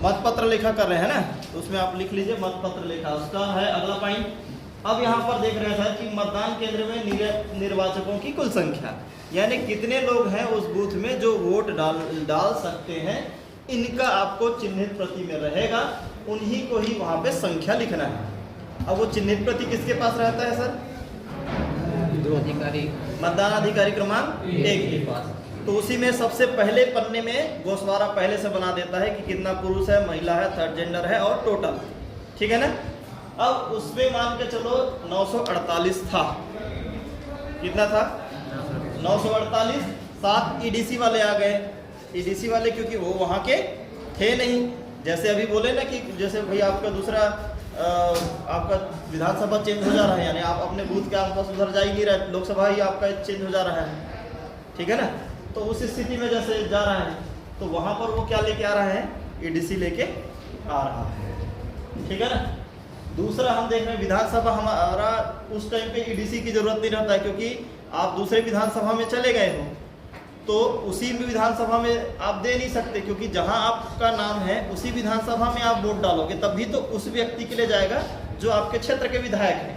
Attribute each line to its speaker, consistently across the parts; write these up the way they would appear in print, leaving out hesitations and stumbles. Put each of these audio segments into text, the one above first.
Speaker 1: मतपत्र लेखा कर रहे हैं ना, तो उसमें आप लिख लीजिए मतपत्र लेखा, उसका है अगला पॉइंट। अब यहाँ पर देख रहे थे कि मतदान केंद्र में निर्वाचकों की कुल संख्या, यानी कितने लोग हैं उस बूथ में जो वोट डाल सकते हैं, इनका आपको चिन्हित प्रति में रहेगा, उन्हीं को ही वहाँ पे संख्या लिखना है। अब वो चिन्हित प्रति किसके पास रहता है सर?
Speaker 2: अधिकारी,
Speaker 1: मतदान अधिकारी क्रमांक 1 के पास। तो उसी में सबसे पहले पन्ने में गोसवारा पहले से बना देता है कि कितना पुरुष है, महिला है, थर्ड जेंडर है और टोटल, ठीक है ना। अब उसमें मान के चलो 948 था, कितना था? 948। 7 ईडीसी वाले आ गए, ईडीसी वाले क्योंकि वो वहाँ के थे नहीं। जैसे अभी बोले ना कि जैसे भाई आपका दूसरा आपका विधानसभा चेंज हो जा रहा है, यानी आप अपने बूथ के आसपास उधर जा ही नहीं रहे, लोकसभा ही आपका चेंज हो जा रहा है, ठीक है ना। तो उस स्थिति में जैसे जा रहा है तो वहाँ पर वो क्या लेके आ रहा है? ईडीसी लेके आ रहा है, ठीक है ना। दूसरा हम देख रहे हैं विधानसभा, हमारा उस टाइम पे ईडीसी की जरूरत नहीं रहता है, क्योंकि आप दूसरे विधानसभा में चले गए हो तो उसी विधानसभा में आप दे नहीं सकते, क्योंकि जहां आपका नाम है उसी विधानसभा में आप वोट डालोगे तभी तो उस व्यक्ति के लिए जाएगा जो आपके क्षेत्र के विधायक हैं।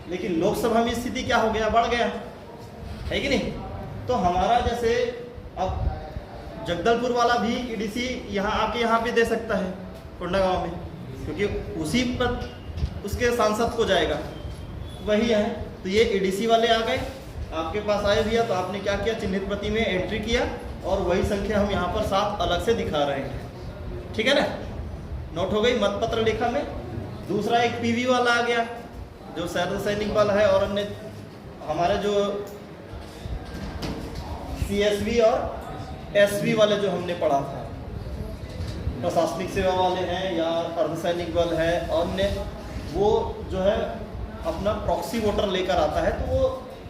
Speaker 1: लेकिन लोकसभा में स्थिति क्या हो गया? बढ़ गया है कि नहीं। तो हमारा जैसे अब जगदलपुर वाला भी ईडीसी यहाँ आके यहाँ पे दे सकता है कोंडागांव में, क्योंकि उसी पर उसके सांसद को जाएगा, वही है। तो ये ईडीसी वाले आ गए, आपके पास आए भैया, तो आपने क्या किया? चिन्हित प्रति में एंट्री किया और वही संख्या हम यहाँ पर 7 अलग से दिखा रहे हैं, ठीक है ना। नोट हो गई मतपत्र लेखा में। दूसरा एक पीवी वाला आ गया जो सैनिक वाला है, और अन्य हमारे जो सीएसवी और एसवी वाले जो हमने पढ़ा था, प्रशासनिक सेवा वाले हैं या अर्धसैनिक बल है, और वो जो है अपना प्रॉक्सी वोटर लेकर आता है, तो वो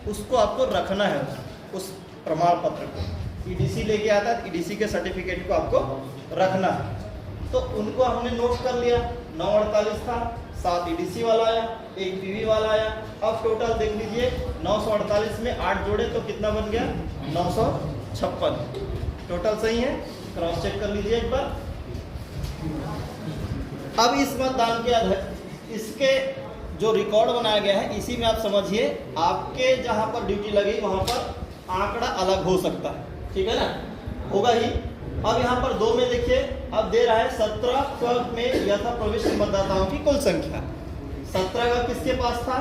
Speaker 1: उसको आपको रखना है, उस प्रमाण पत्र को। ईडीसी लेके आता है, ईडीसी के सर्टिफिकेट को आपको रखना है। तो उनको हमने नोट कर लिया। 948 था, 7 ईडीसी वाला आया, 1 पीवी वाला आया। अब टोटल देख लीजिए, 948 में 8 जोड़े तो कितना बन गया? 956। टोटल सही है, क्रॉस चेक कर लीजिए एक बार। अब इस मतदान के आधार इसके जो रिकॉर्ड बनाया गया है, इसी में आप समझिए आपके जहां पर ड्यूटी लगी वहां पर आंकड़ा अलग हो सकता है, ठीक है ना, होगा ही। अब यहाँ पर 2 में देखिए, अब दे रहा है 17 में यथा प्रविष्ट मतदाताओं की कुल संख्या। 17 का किसके पास था?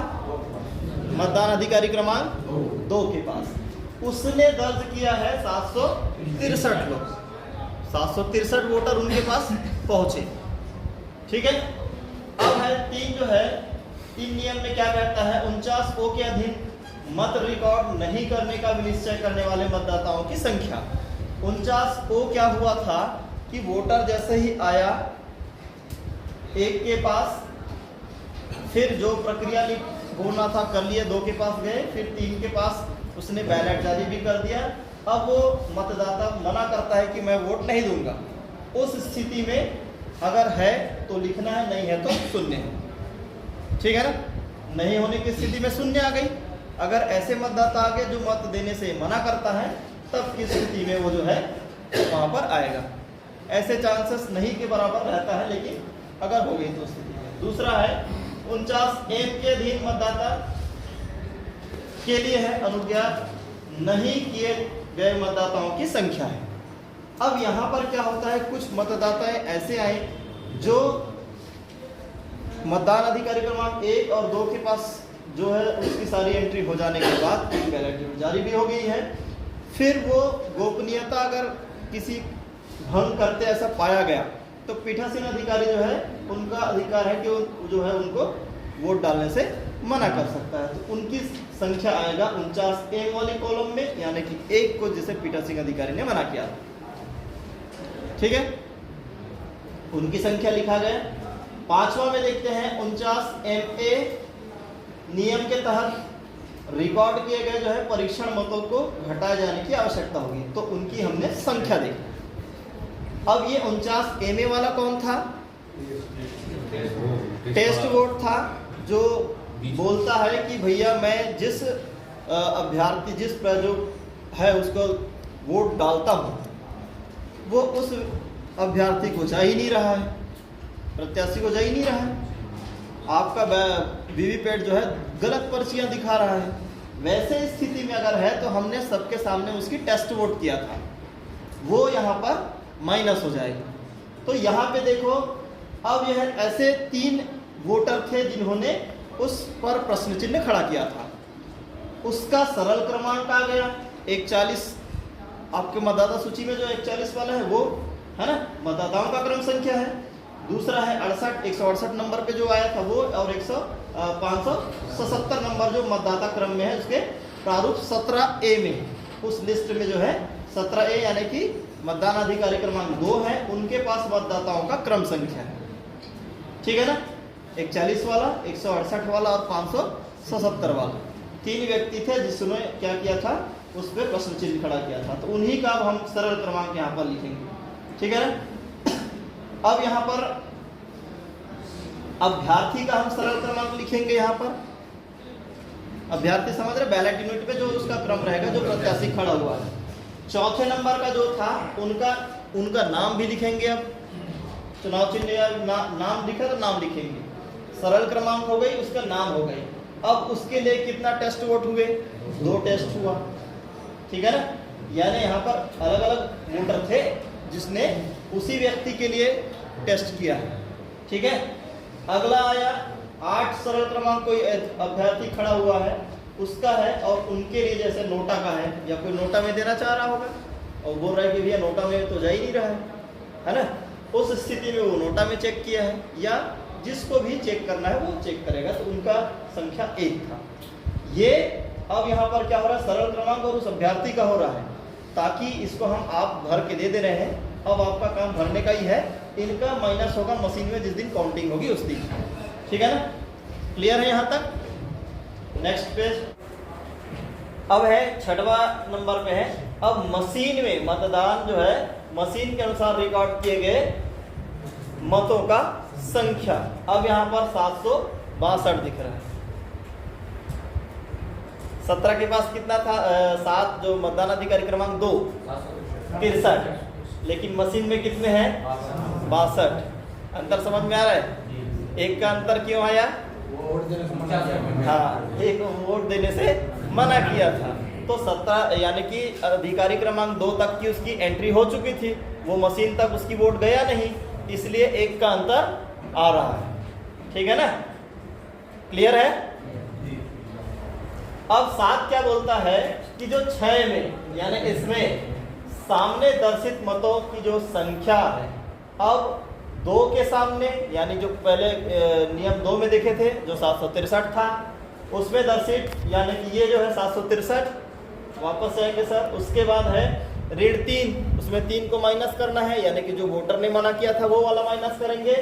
Speaker 1: मतदान अधिकारी क्रमांक 2 के पास। उसने दर्ज किया है 763 लोग, 763 वोटर उनके पास पहुंचे, ठीक है। अब है 3 जो है, 3 नियम में क्या कहता है? 49 ओ के अधीन मत रिकॉर्ड नहीं करने का विनिश्चय करने वाले मतदाताओं की संख्या। 49 ओ क्या हुआ था कि वोटर जैसे ही आया 1 के पास, फिर जो प्रक्रिया होना था कर लिए, 2 के पास गए, फिर 3 के पास उसने बैलेट जारी भी कर दिया। अब वो मतदाता मना करता है कि मैं वोट नहीं दूंगा। उस स्थिति में अगर है तो लिखना है, नहीं है तो शून्य है, ठीक है ना। नहीं होने की स्थिति में शून्य आ गई। अगर ऐसे मतदाता आ गए जो मत देने से मना करता है, तब की स्थिति में वो जो है वहां पर आएगा। ऐसे चांसेस नहीं के बराबर रहता है, लेकिन अगर हो गई तो स्थिति में। दूसरा है 49 एम के अधीन मतदाता के लिए है अनुज्ञात नहीं किए गए मतदाताओं की संख्या है। अब यहाँ पर क्या होता है, कुछ मतदाता ऐसे आए जो मतदान अधिकारी क्रमांक 1 और 2 के पास जो है उसकी सारी एंट्री हो जाने के बाद बैलेट जारी भी हो गई है। फिर वो गोपनीयता अगर किसी भंग करते ऐसा पाया गया तो पीठासीन अधिकारी जो है उनका अधिकार है कि वो जो है उनको वोट डालने से मना कर सकता है। तो उनकी संख्या आएगा 49 एम वाली कॉलम में, यानी कि 1 को जिसे पीठासीन अधिकारी ने मना किया, ठीक है, उनकी संख्या लिखा गया। 5वां में देखते हैं 49 एम ए नियम के तहत रिकॉर्ड किए गए जो है परीक्षण मतों को घटाए जाने की आवश्यकता होगी, तो उनकी हमने संख्या देखी। अब ये 49 एम ए वाला कौन था? टेस्ट वोट था, जो बोलता है कि भैया मैं जिस अभ्यर्थी जिस पर जो है उसको वोट डालता हूँ, वो उस अभ्यर्थी को जा ही नहीं रहा है, प्रत्याशी को जा ही नहीं रहा है, आपका वीवीपैट जो है गलत पर्चियां दिखा रहा है। वैसे स्थिति में अगर है तो हमने सबके सामने उसकी टेस्ट वोट किया था, वो यहाँ पर माइनस हो जाएगा। तो यहाँ पे देखो, अब यह ऐसे 3 वोटर थे जिन्होंने उस पर प्रश्न चिन्ह खड़ा किया था, उसका सरल क्रमांक आ गया 140। आपके मतदाता सूची में जो 140 वाला है वो है ना, मतदाताओं का क्रम संख्या है। दूसरा है 168 नंबर पे जो आया था वो, और 577 नंबर जो मतदाता क्रम में है उसके प्रारूप 17A में, उस लिस्ट में जो है 17A यानी कि मतदान अधिकारी क्रमांक 2 है, उनके पास मतदाताओं का क्रम संख्या है। ठीक है ना, 140 वाला, 168 वाला और 577 वाला 3 व्यक्ति थे जिसने क्या किया था, उस पर प्रश्न चिन्ह खड़ा किया था। तो उन्हीं का अब हम सरल क्रमांक यहाँ पर लिखेंगे। ठीक है ना। अब यहाँ पर अभ्यर्थी का हम सरल क्रमांक लिखेंगे। यहाँ पर अभ्यर्थी समझ रहे, बैलेट यूनिट पे जो उसका क्रम रहेगा, जो प्रत्याशी खड़ा हुआ है। चौथे नंबर का जो था उनका नाम भी लिखेंगे। अब चुनाव चिन्ह या नाम दिखा तो नाम लिखेंगे। सरल क्रमांक हो गई, उसका नाम हो गई। अब उसके लिए कितना टेस्ट वोट हुए, 2 टेस्ट हुआ। ठीक है ना, यानी यहाँ पर अलग अलग वोटर थे जिसने उसी व्यक्ति के लिए टेस्ट किया है। ठीक है, अगला आया 8 सरल क्रमांक, कोई अभ्यर्थी खड़ा हुआ है उसका है, और उनके लिए जैसे नोटा का है, या कोई नोटा में देना चाह रहा होगा और बोल रहा है कि भैया नोटा में तो जा ही नहीं रहा है ना, उस स्थिति में वो नोटा में चेक किया है, या जिसको भी चेक करना है वो चेक करेगा। तो उनका संख्या 1 था। ये अब यहाँ पर क्या हो रहा है, सरल क्रमांक और उस अभ्यर्थी का हो रहा है, ताकि इसको हम आप भर के दे रहे हैं। अब आपका काम भरने का ही है, इनका माइनस होगा मशीन में जिस दिन काउंटिंग होगी उस दिन। ठीक है ना, क्लियर है यहाँ तक। नेक्स्ट पेज अब है 6वां नंबर पे है। अब मशीन में मतदान जो है, मशीन के अनुसार रिकॉर्ड किए गए मतों का संख्या। अब यहाँ पर 762 दिख रहा है। 17 के पास कितना था, 7 जो मतदान अधिकारी क्रमांक 2 63, लेकिन मशीन में कितने हैं 62। अंतर समझ में आ रहा है। एक का अंतर क्यों आया, हाँ, एक वोट देने से मना किया था। तो 17 यानी कि अधिकारी क्रमांक 2 तक की उसकी एंट्री हो चुकी थी, वो मशीन तक उसकी वोट गया नहीं, इसलिए 1 का अंतर आ रहा है। ठीक है ना, क्लियर है। अब 7 क्या बोलता है कि जो 6 में यानी इसमें सामने दर्शित मतों की जो संख्या है, अब 2 के सामने यानी जो पहले नियम 2 में देखे थे जो 763 था, उसमें दर्शित यानी कि ये जो है 763 वापस जाएंगे सर। उसके बाद है ऋण 3, उसमें 3 को माइनस करना है, यानी कि जो वोटर ने मना किया था वो वाला माइनस करेंगे।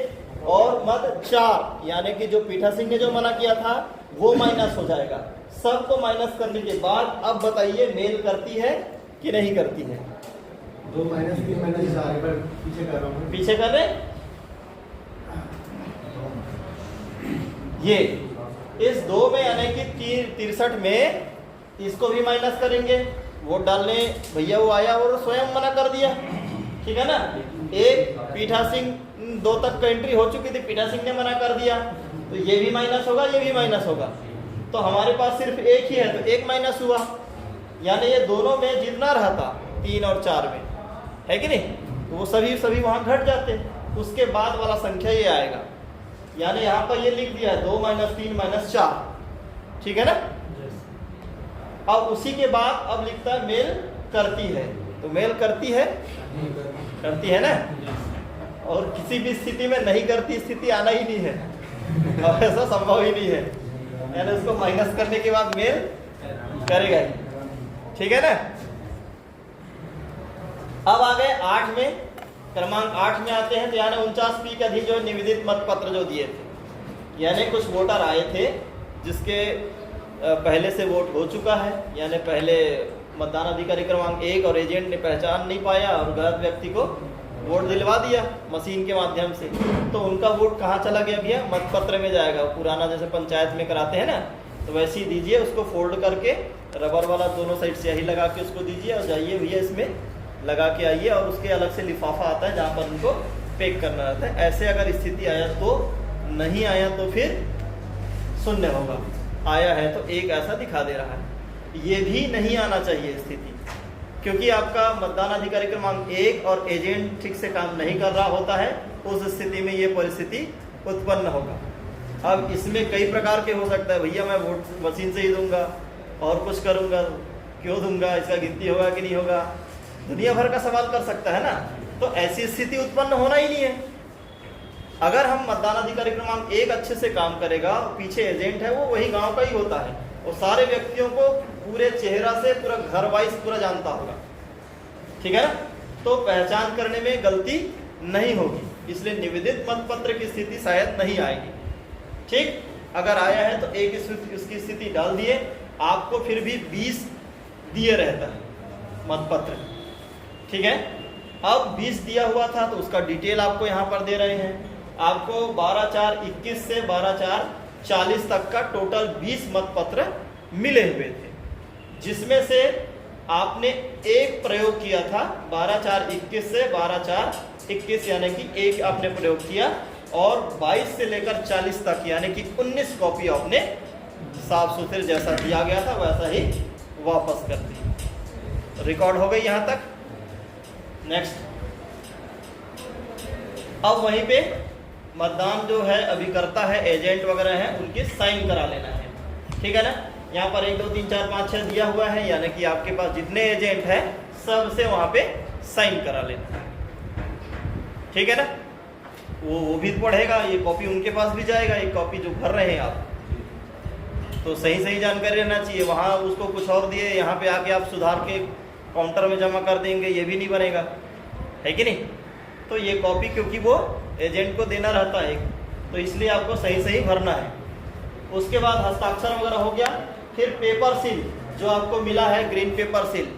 Speaker 1: और मत 4 यानी कि जो पीठासीन ने जो मना किया था वो माइनस हो जाएगा। सबको माइनस करने के बाद अब बताइए मेल करती है कि नहीं करती है।
Speaker 2: 2 माइनस 3 माइनस 4 पर पीछे कर रहा हूँ,
Speaker 1: पीछे कर रहे ये इस 2 में यानी कि 63 में इसको भी माइनस करेंगे। वोट डालने भैया वो आया और स्वयं मना कर दिया। ठीक है ना, एक पीठासीन 2 तक का एंट्री हो चुकी थी, पीठासीन ने मना कर दिया, तो ये भी माइनस होगा, ये भी माइनस होगा। तो हमारे पास सिर्फ 1 ही है, तो 1 माइनस हुआ, यानी ये दोनों में जितना रहता 3 और 4 में, है कि नहीं, तो वो सभी वहां घट जाते। उसके बाद वाला संख्या ये आएगा, यानी यहाँ पर ये लिख दिया है 2 माइनस 3 माइनस 4। ठीक है ना। अब उसी के बाद अब लिखता है मेल करती है, तो मेल करती है, करती है ना, और किसी भी स्थिति में नहीं करती स्थिति आना ही नहीं है, और ऐसा संभव ही नहीं है, यानी उसको माइनस करने के बाद मेल करेगा ही। ठीक है ना। अब आ गए 8 में, क्रमांक 8 में आते हैं। तो यानी 49P का जो निवेदित मत पत्र जो दिए थे, यानी कुछ वोटर आए थे जिसके पहले से वोट हो चुका है, यानी पहले मतदान अधिकारी क्रमांक 1 और एजेंट ने पहचान नहीं पाया और गलत व्यक्ति को वोट दिलवा दिया मशीन के माध्यम से, तो उनका वोट कहाँ चला गया भैया, मतपत्र में जाएगा। पुराना जैसे पंचायत में कराते हैं ना, तो वैसे ही दीजिए, उसको फोल्ड करके रबर वाला दोनों साइड स्याही लगा के उसको दीजिए और जाइए भैया इसमें लगा के आइए, और उसके अलग से लिफाफा आता है जहाँ पर उनको पैक करना रहता है। ऐसे अगर स्थिति आया तो, नहीं आया तो फिर शून्य होगा, आया है तो एक ऐसा दिखा दे रहा है। ये भी नहीं आना चाहिए स्थिति, क्योंकि आपका मतदान अधिकारी क्रमांक 1 और एजेंट ठीक से काम नहीं कर रहा होता है, उस स्थिति में ये परिस्थिति उत्पन्न होगा। अब इसमें कई प्रकार के हो सकता है, भैया मैं वोट मशीन से ही दूंगा और कुछ करूंगा, क्यों दूंगा, इसका गिनती होगा कि नहीं होगा, दुनिया भर का सवाल कर सकता है ना। तो ऐसी स्थिति उत्पन्न होना ही नहीं है। अगर हम मतदान अधिकारी क्रमांक 1 अच्छे से काम करेगा, पीछे एजेंट है वो वही गांव का ही होता है, और सारे व्यक्तियों को पूरे चेहरा से पूरा घर वाइज पूरा जानता होगा, ठीक है ना, तो पहचान करने में गलती नहीं होगी, इसलिए निवेदित मतपत्र की स्थिति शायद नहीं आएगी। ठीक, अगर आया है तो एक उसकी स्थिति डाल दिए, आपको फिर भी 20 दिए रहता है मतपत्र, ठीक है। अब 20 दिया हुआ था तो उसका डिटेल आपको यहाँ पर दे रहे हैं। आपको 12/4/21 से 12/4/40 तक का टोटल 20 मतपत्र मिले हुए थे, जिसमें से आपने एक प्रयोग किया था 12/4/21 से 12/4/21, यानी कि एक आपने प्रयोग किया, और 22 से लेकर 40 तक यानी कि 19 कॉपी आपने साफ सुथरे जैसा दिया गया था वैसा ही वापस कर दी। रिकॉर्ड हो गई यहाँ तक। नेक्स्ट, अब वहीं पे मतदान जो है अभिकर्ता है, एजेंट वगैरह है, उनके साइन करा लेना है, ठीक है ना। यहाँ पर 1 2 3 4 5 6 दिया हुआ है, यानी कि आपके पास जितने एजेंट है सबसे वहां पे साइन करा लेना है, ठीक है ना। वो भी पढ़ेगा, ये कॉपी उनके पास भी जाएगा, एक कॉपी जो भर रहे हैं आप, तो सही सही जानकारी रहना चाहिए। वहाँ उसको कुछ और दिए, यहाँ पे आके आप सुधार के काउंटर में जमा कर देंगे, ये भी नहीं बनेगा, है कि नहीं। तो ये कॉपी क्योंकि वो एजेंट को देना रहता है, तो इसलिए आपको सही सही भरना है। उसके बाद हस्ताक्षर वगैरह हो गया, फिर पेपर सील जो आपको मिला है, ग्रीन पेपर सील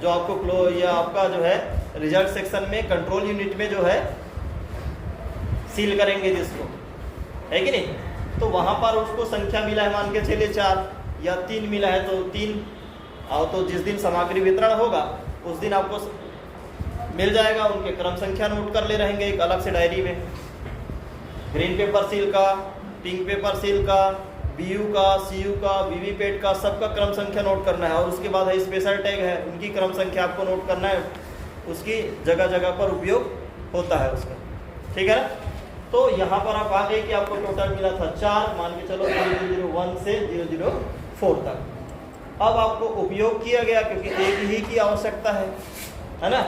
Speaker 1: जो आपको या आपका जो है रिजल्ट सेक्शन में कंट्रोल यूनिट में जो है सील करेंगे जिसको, है कि नहीं, तो वहाँ पर उसको संख्या मिला है, मान के चलिए 4 या 3 मिला है तो 3, और तो जिस दिन सामग्री वितरण होगा उस दिन आपको मिल जाएगा, उनके क्रम संख्या नोट कर ले रहेंगे एक अलग से डायरी में। ग्रीन पेपर सील का, पिंक पेपर सील का, बीयू का, सीयू का, वीवीपैट का, सबका क्रम संख्या नोट करना है। और उसके बाद है स्पेशल टैग है, उनकी क्रम संख्या आपको नोट करना है, उसकी जगह जगह पर उपयोग होता है उसका, ठीक है ना। तो यहाँ पर आप आ गए कि आपको टोटल मिला था 4, मान के चलो 001 से 004 तक। अब आपको उपयोग किया गया क्योंकि एक ही की आवश्यकता है ना,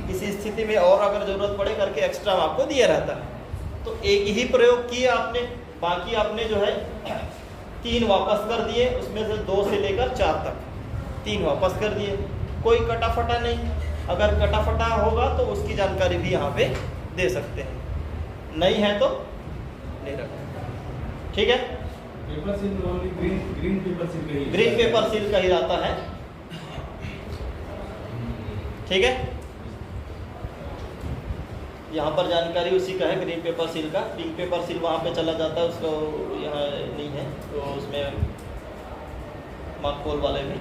Speaker 1: इसी स्थिति में और अगर जरूरत पड़े करके एक्स्ट्रा आपको दिया रहता है, तो एक ही प्रयोग किया आपने, बाकी आपने जो है 3 वापस कर दिए, उसमें से 2 से लेकर 4 तक 3 वापस कर दिए। कोई कटाफटा नहीं, अगर कटाफटा होगा तो उसकी जानकारी भी यहाँ पे दे सकते हैं, नहीं है तो नहीं रखना, ठीक है।
Speaker 2: Paper seal only green pepper seal का ही,
Speaker 1: ग्रीन पेपर सील का ही रहता है, ठीक है। यहाँ पर जानकारी उसी का है, ग्रीन पेपर सील का। पिंक पेपर सील वहाँ पे चला जाता है, उसको यहाँ नहीं है, तो उसमें मार्कोल वाले में